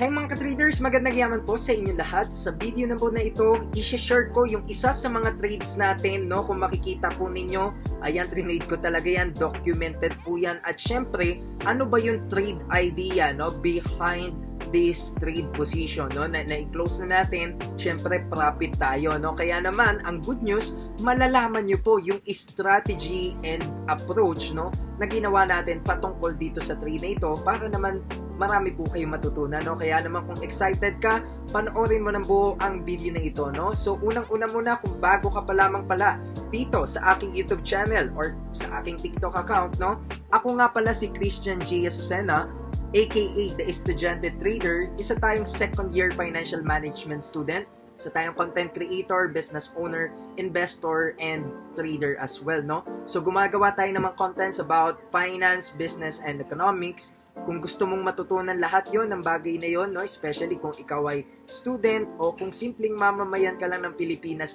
Hey mga ka-traders, magandang yaman po sa inyo lahat. Sa video na po na ito, i-share ko yung isa sa mga trades natin, no? Kung makikita po ninyo, ayan, trinade ko talaga yan, documented po yan. At syempre, ano ba yung trade idea, no? Behind this trade position, no? Na-close na natin, syempre profit tayo, no? Kaya naman, ang good news, malalaman nyo po yung strategy and approach, no? Na ginawa natin patungkol dito sa trade na ito para naman marami po kayong matutunan, no? Kaya naman kung excited ka, panoorin mo ng buo ang video na ito, no? So unang-una muna, kung bago ka pa lamang pala dito sa aking YouTube channel or sa aking TikTok account, no? Ako nga pala si Christian G. Azucena, aka The Estudyante Trader. Isa tayong second year financial management student. Isa tayong content creator, business owner, investor, and trader as well, no? So gumagawa tayo ng mga contents about finance, business, and economics. Kung gusto mong matutunan lahat yon ng bagay na yon, no? Especially kung ikaw ay student o kung simpleng mamamayan ka lang ng Pilipinas,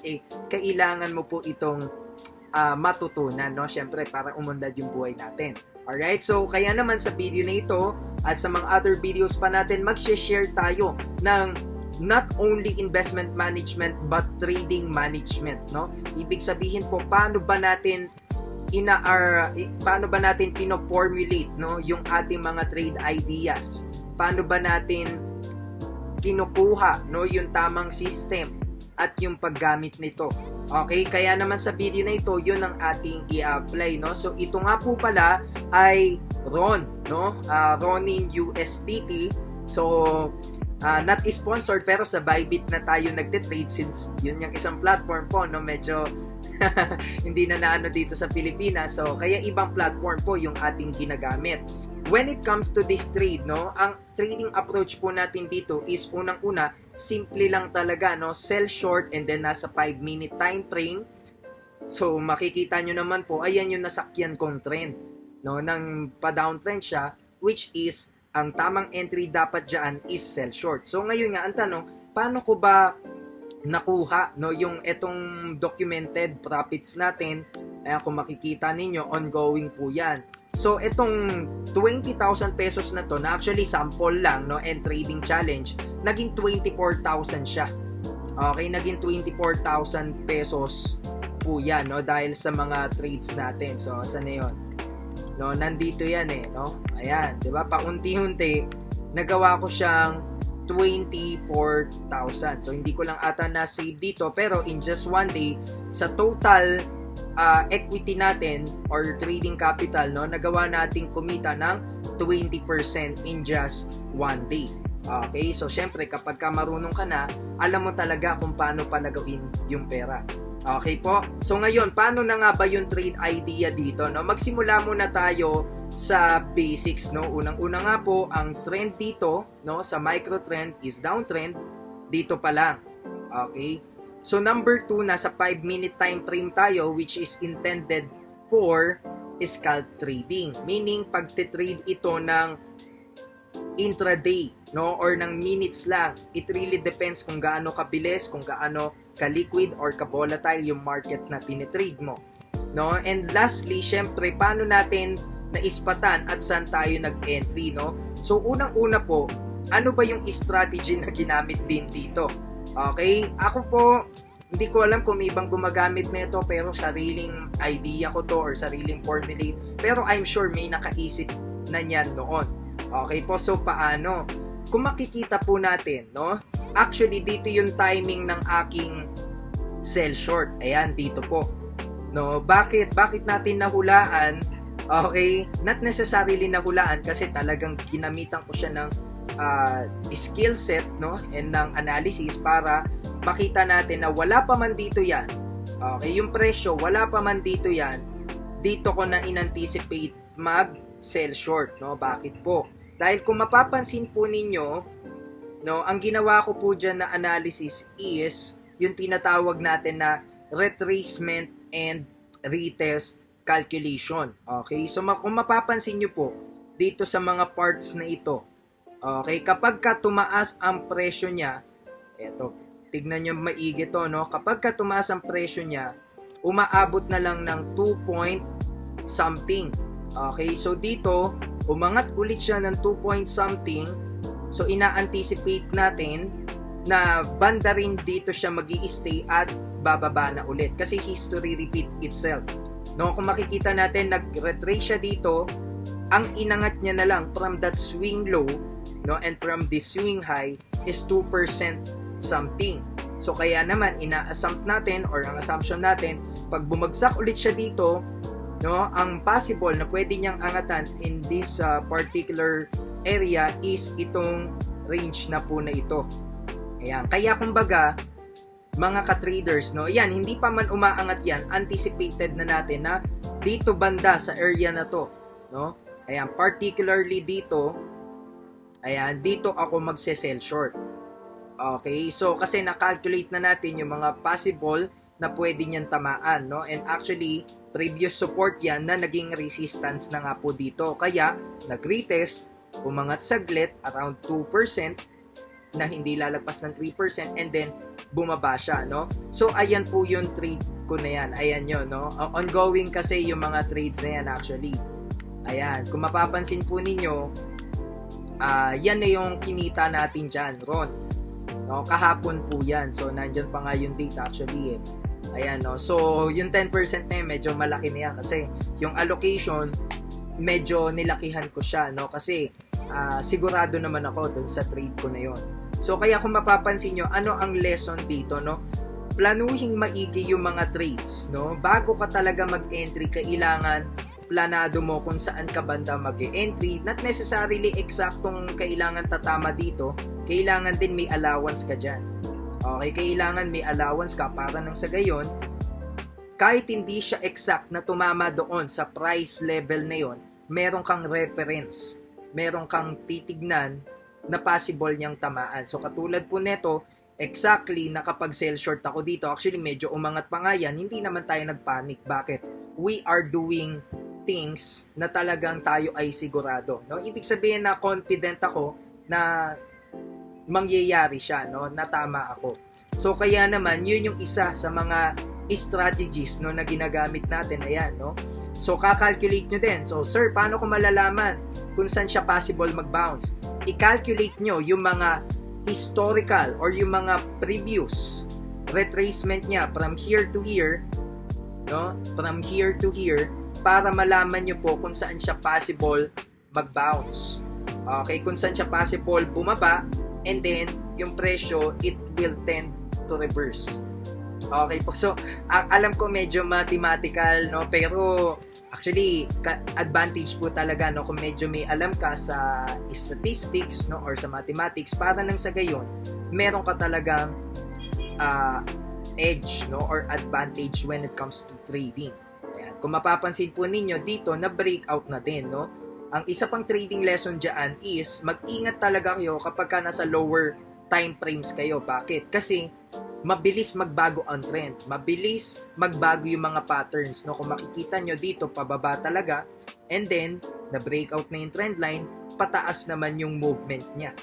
kailangan mo po itong matutunan, no? Syempre, para umundad yung buhay natin. Alright, so kaya naman sa video na ito at sa mga other videos pa natin, mag-share tayo ng not only investment management but trading management, no? Ibig sabihin po, paano ba natin pino-formulate, no, yung ating mga trade ideas? Paano ba natin kinukuha, no, yung tamang system at yung paggamit nito? Okay, kaya naman sa video na ito, yun ang ating i-apply, no? So ito nga po pala ay RON, no? Ronin USDT. So not sponsored, pero sa Bybit na tayo nagte-trade since yun yung isang platform po, no? Medyo hindi na naano dito sa Pilipinas. So kaya ibang platform po yung ating ginagamit. When it comes to this trade, no, ang trading approach po natin dito is unang-una, simple lang talaga, no? Sell short and then nasa 5-minute time frame. So makikita nyo naman po, ayan yung nasakyan kong trend, no? Nang pa-downtrend siya, which is ang tamang entry dapat dyan is sell short. So ngayon nga, ang tanong, paano ko ba nakuha, no, yung etong documented profits natin? Ayan, kung makikita ninyo, ongoing po yan. So itong 20,000 pesos na to, na actually sample lang, no, and trading challenge, naging 24,000 siya. Okay, naging 24,000 pesos po yan, no, dahil sa mga trades natin. So saan na yun? No, nandito yan no? Ayan, 'di ba? Paunti-unti nagawa ko siyang 24,000. So hindi ko lang ata na save dito, pero in just one day sa total equity natin or trading capital, no, nagawa nating kumita ng 20% in just one day. Okay, so syempre kapag ka marunong ka na, alam mo talaga kung paano palagawin yung pera. Okay po? So ngayon, paano na nga ba yung trade idea dito, no? Magsimula muna tayo sa basics, no? Unang-una nga po, ang trend dito, no, sa micro trend is downtrend dito pa lang. Okay? So number 2, nasa 5-minute time frame tayo, which is intended for scalp trading. Meaning pagte-trade ito ng intraday, no, or ng minutes lang. It really depends kung gaano kabilis, kung gaano ka-liquid or ka-volatile yung market na tinitrade mo, no? And lastly, syempre, paano natin naispatan at saan tayo nag-entry, no? So unang-una po, ano ba yung strategy na ginamit din dito? Okay, ako po, hindi ko alam kung may ibang gumagamit nito, pero sariling idea ko to or sariling formulate, pero I'm sure may nakaisip na niyan noon. Okay po, so paano? Kung makikita po natin, no, actually dito yung timing ng aking sell short. Ayan, dito po, no? Bakit natin nahulaan? Okay, not necessarily nahulaan kasi talagang ginamitan ko siya ng skill set, no, and ng analysis para makita natin na wala pa man dito yan. Okay, yung presyo, wala pa man dito yan. Dito ko na in-anticipate mag-sell short, no? Bakit po? Dahil kung mapapansin po ninyo, no, ang ginawa ko po dyan na analysis is yung tinatawag natin na retracement and retest calculation. Okay? So kung mapapansin nyo po dito sa mga parts na ito, okay, kapag ka tumaas ang presyo niya, eto, tignan nyo maigi to, no? Kapag ka tumaas ang presyo niya, umaabot na lang ng 2 point something. Okay? So dito, umangat ulit siya ng 2 point something So ina-anticipate natin na banda rin dito siya magi-stay at bababa na ulit kasi history repeat itself. No, kung makikita natin nag-retrace siya dito, ang inangat niya na lang from that swing low, no, and from this swing high is 2% something. So kaya naman ina-assume natin or ang assumption natin, pag bumagsak ulit siya dito, no, ang possible na pwede niyang angatan in this particular area is itong range na po na ito. Ayan, kaya kumbaga mga ka-traders, no, yan, hindi pa man umaangat yan, anticipated na natin na dito banda sa area na to, no? Ayan, particularly dito, ayan, dito ako magse-sell short. Okay, so kasi na-calculate na natin yung mga possible na pwede niyan tamaan, no? And actually, previous support yan na naging resistance na nga po dito. Kaya, nag-retest, umangat saglit, around 2%, na hindi lalagpas ng 3%, and then, bumaba siya, no? So, ayan po yung trade ko na yan. Ayan yun, no? Ongoing kasi yung mga trades na yan, actually. Ayan, kung mapapansin po ninyo, yan na yung kinita natin dyan, Ron. No, kahapon po yan. So, nandyan pa nga yung data actually eh. Ayan, no? So, yung 10% na yun, medyo malaki na yan kasi yung allocation, medyo nilakihan ko siya, no? Kasi, sigurado naman ako dun sa trade ko na yon. So, kaya kung mapapansin nyo, ano ang lesson dito, no? Planuhing maigi yung mga trades, no? Bago ka talaga mag-entry, kailangan planado mo kung saan ka banda mag-entry. Not necessarily eksaktong kailangan tatama dito, kailangan din may allowance ka dyan. Okay, kailangan may allowance ka para nang sa gayon, kahit hindi siya exact na tumama doon sa price level na yon, meron kang reference, meron kang titignan na possible niyang tamaan. So katulad po neto, exactly nakapag-sell short ako dito. Actually, medyo umangat pa nga yan. Hindi naman tayo nagpanic. Bakit? We are doing things na talagang tayo ay sigurado. No? Ibig sabihin na confident ako na mangyayari siya, no? Na tama ako. So kaya naman, yun yung isa sa mga strategies, no, na ginagamit natin. Ayan, no? So kakalculate nyo din. So sir, paano ko malalaman kung saan siya possible mag-bounce? I-calculate nyo yung mga historical or yung mga previous retracement niya from here to here, no? From here to here, para malaman nyo po kung saan siya possible mag-bounce. Okay, kung saan siya possible bumaba, and then yung presyo, it will tend to reverse. Okay po, so alam ko medyo mathematical, no, pero actually advantage po talaga, no, kung medyo may alam ka sa statistics, no, or sa mathematics, para nang sa gayon meron ka talagang edge, no, or advantage when it comes to trading. Ayan, kung mapapansin po ninyo dito na breakout na din, no. Ang isa pang trading lesson dyan is mag-ingat talaga kayo kapag ka nasa lower time frames kayo. Bakit? Kasi mabilis magbago ang trend. Mabilis magbago yung mga patterns. No? Kung makikita nyo dito, pababa talaga. And then, na-breakout na yung trend line, pataas naman yung movement niya.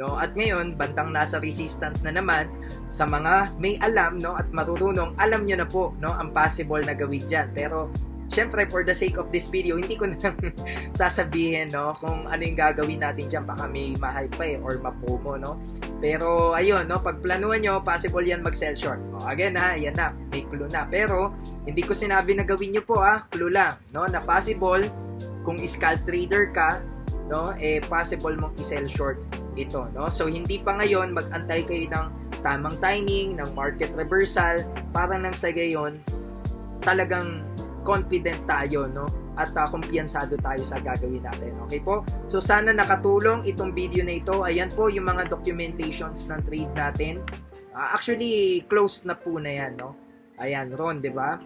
No? At ngayon, bandang nasa resistance na naman, sa mga may alam, no, at marunong, alam nyo na po, no, ang possible na gawin dyan. Pero, syempre, for the sake of this video, hindi ko na sasabihin, no, kung ano yung gagawin natin dyan. Baka may ma-hype pa or ma-promo, no. Pero, ayun, no, pag planuhan nyo, possible yan mag-sell short. O, again, ha, yan na, may clue na. Pero, hindi ko sinabi na gawin nyo po, ha, clue lang, no, na possible, kung scalp trader ka, no, possible mong i-sell short ito, no. So, hindi pa ngayon, mag-antay kayo ng tamang timing, ng market reversal, para nang sa gayon, talagang confident tayo, no? At kumpiyansado tayo sa gagawin natin. Okay po? So, sana nakatulong itong video na ito. Ayan po yung mga documentations ng trade natin. Actually, closed na po na yan, no? Ayan, Ron, di ba?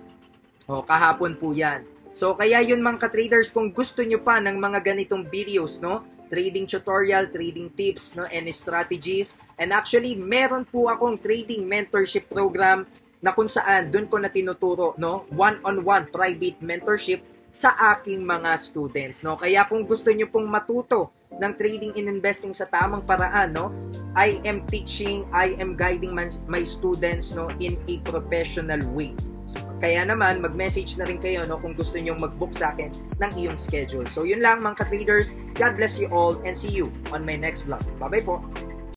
O, kahapon po yan. So, kaya yun mga ka-traders, kung gusto nyo pa ng mga ganitong videos, no? Trading tutorial, trading tips, no? And strategies. And actually, meron po akong trading mentorship program na kung saan doon ko na tinuturo, no, one-on-one private mentorship sa aking mga students, no. Kaya kung gusto niyo pong matuto ng trading and investing sa tamang paraan, no, I am guiding my students, no, in a professional way. So, Kaya naman, mag-message na rin kayo no, kung gusto nyong mag-book sa akin ng iyong schedule. So, yun lang mga ka-traders. God bless you all and see you on my next vlog. Bye-bye po!